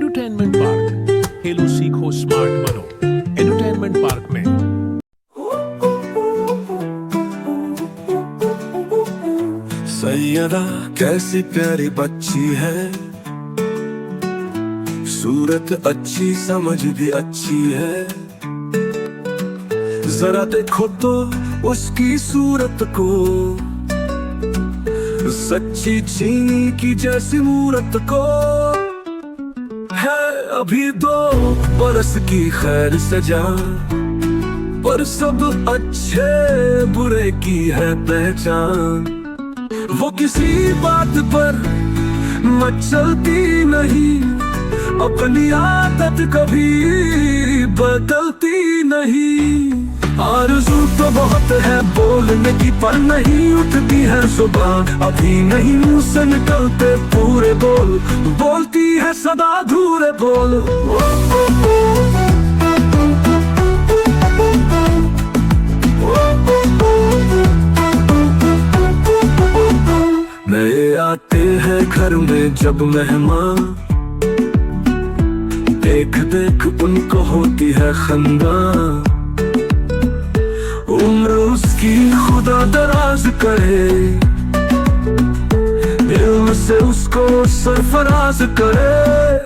Edutainment park, खेलो सीखो smart बनो। Edutainment park में सैयदा कैसी प्यारी बच्ची है, सूरत अच्छी समझ भी अच्छी है। जरा देखो तो उसकी सूरत को, सच्ची चीनी की जैसी मूरत को। है अभी 2 बरस की खैर सजा, पर सब अच्छे बुरे की है पहचान। वो किसी बात पर मचलती नहीं, अपनी आदत कभी बदलती नहीं। आरज़ू तो बहुत है बोलने की, पर नहीं उठती है जुबान। अभी नहीं मुंह से निकलते पूरे बोल, बोलती है सदा अधूरे बोल। नए आते हैं घर में जब मेहमान, देख देख उनको होती है खंदा। उम्र उसकी खुदा दराज करे, इल्म से उसको सरफराज करे।